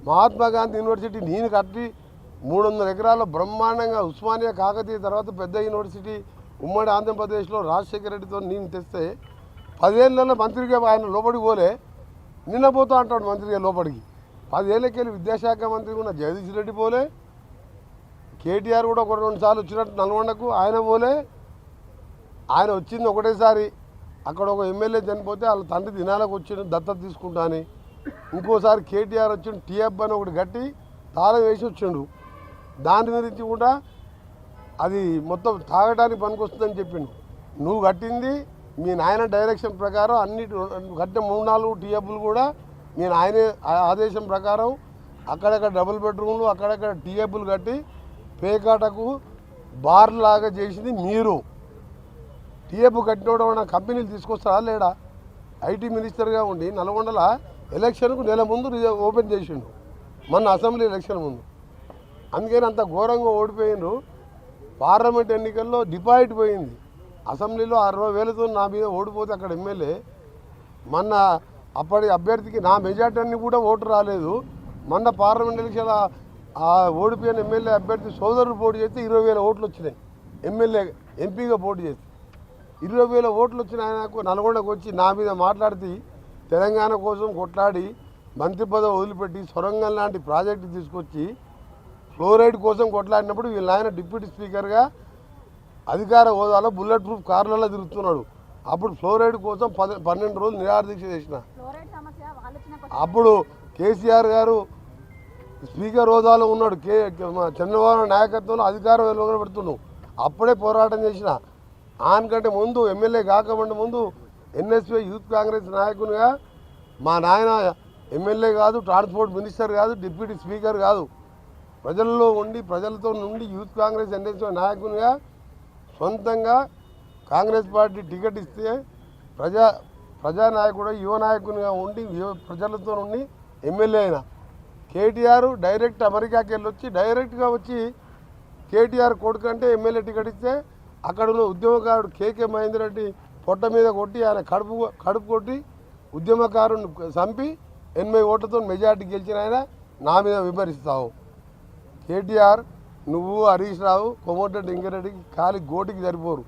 Mahatma Gandhi university నేను కట్టి 300 ఎకరాల బ్రహ్మాండంగా ఉస్మానియా కాకతీయ తర్వాత పెద్ద యూనివర్సిటీ ఉమ్మడి ఆంధ్రప్రదేశ్లో రాజశేఖర రెడ్డితో నేను తెస్తే 10 ఏళ్ళలో మంత్రిగా ఆయన లోపలికి పోలే, నిన్న పోతా అంటాడు మంత్రిగా లోపలికి. 10 ఏళ్ళకెళ్ళి విద్యాశాఖ మంత్రి ఉన్న జగదీష్ రెడ్డి పోలే, కేటీఆర్ కూడా 1-2 సార్లు వచ్చినట్టు నల్గొండకు ఆయన పోలే. ఆయన వచ్చింది ఒకటేసారి, అక్కడ ఒక ఎమ్మెల్యే చనిపోతే వాళ్ళ తండ్రి దినాలకు వచ్చి దత్తత తీసుకుంటా అని. ఇంకోసారి కేటీఆర్ వచ్చి టీఎఫ్ అని ఒకటి కట్టి తాళం వేసి వచ్చిండు. దాని గురించి కూడా అది మొత్తం తాగడానికి పనికొస్తుందని చెప్పిండు. నువ్వు కట్టింది మీ నాయన డైరెక్షన్ ప్రకారం అన్నిటి కట్టిన 3-4 టీఎఫ్లు కూడా మీ నాయన ఆదేశం ప్రకారం అక్కడక్కడ డబుల్ బెడ్రూమ్లు అక్కడక్కడ టీఎఫ్లు కట్టి పేకాటకు బార్ లాగా చేసింది మీరు. టీఎఫ్ కట్టినోడు కంపెనీలు తీసుకొస్తారా లేడా? ఐటీ మినిస్టర్గా ఉండి నల్గొండల ఎలక్షన్కు నెల ముందు ఓపెన్ చేసిండు, మొన్న అసెంబ్లీ ఎలక్షన్ ముందు. అందుకని అంత ఘోరంగా ఓడిపోయిండ్రు. పార్లమెంట్ ఎన్నికల్లో డిపాజిట్ పోయింది. అసెంబ్లీలో 60,000తో నా మీద ఓడిపోతే అక్కడ ఎమ్మెల్యే, మొన్న అప్పటి అభ్యర్థికి నా మెజార్టీ కూడా ఓటు రాలేదు. మొన్న పార్లమెంట్ ఎలక్షన్ ఓడిపోయిన ఎమ్మెల్యే అభ్యర్థి సోదరుడు పోటీ చేస్తే 20,000 ఓట్లు వచ్చినాయి. ఎమ్మెల్యే ఎంపీగా పోటీ చేస్తే 20,000 ఓట్లు వచ్చిన ఆయనకు నల్గొండకు వచ్చి నా మీద మాట్లాడితే తెలంగాణ కోసం కొట్లాడి మంత్రి పదవి వదిలిపెట్టి సొరంగం లాంటి ప్రాజెక్టు తీసుకొచ్చి ఫ్లోరైడ్ కోసం కొట్లాడినప్పుడు వీళ్ళ ఆయన డిప్యూటీ స్పీకర్గా అధికార హోదాలో బుల్లెట్ ప్రూఫ్ కార్లలో తిరుగుతున్నాడు. అప్పుడు ఫ్లోరైడ్ కోసం 12 రోజులు నిరాహార దీక్ష చేసిన. అప్పుడు కేసీఆర్ గారు స్పీకర్ హోదాలో ఉన్నాడు, చంద్రబాబు నాయకత్వంలో అధికారం వెలువబెడుతున్నాడు. అప్పుడే పోరాటం చేసిన. ఆయనకంటే ముందు ఎమ్మెల్యే కాకముందు ముందు ఎన్ఎస్పీ యూత్ కాంగ్రెస్ నాయకునిగా మా నాయన ఎమ్మెల్యే కాదు, ట్రాన్స్పోర్ట్ మినిస్టర్ కాదు, డిప్యూటీ స్పీకర్ కాదు, ప్రజల్లో ఉండి ప్రజలతో నుండి యూత్ కాంగ్రెస్ ఎన్ఎస్పీ నాయకునిగా సొంతంగా కాంగ్రెస్ పార్టీ టికెట్ ఇస్తే ప్రజానాయకుడు యువ నాయకునిగా ఉండి ప్రజలతో ఉండి ఎమ్మెల్యే అయినా. కేటీఆర్ డైరెక్ట్ అమెరికాకి వెళ్ళొచ్చి డైరెక్ట్గా వచ్చి కేటీఆర్ కొడుకంటే ఎమ్మెల్యే టికెట్ ఇస్తే అక్కడ ఉన్న ఉద్యమకారుడు కేకే మహేందర్ రెడ్డి పొట్ట మీద కొట్టి ఆయన కడుపు కొట్టి ఉద్యమకారుని చంపి 80 ఓట్లతో మెజార్టీ గెలిచిన ఆయన నా మీద విమర్శిస్తావు. కేటీఆర్ నువ్వు హరీష్ రావు కోమటిరెడ్డి వెంకరెడ్డికి కాలి గోటికి సరిపోరు.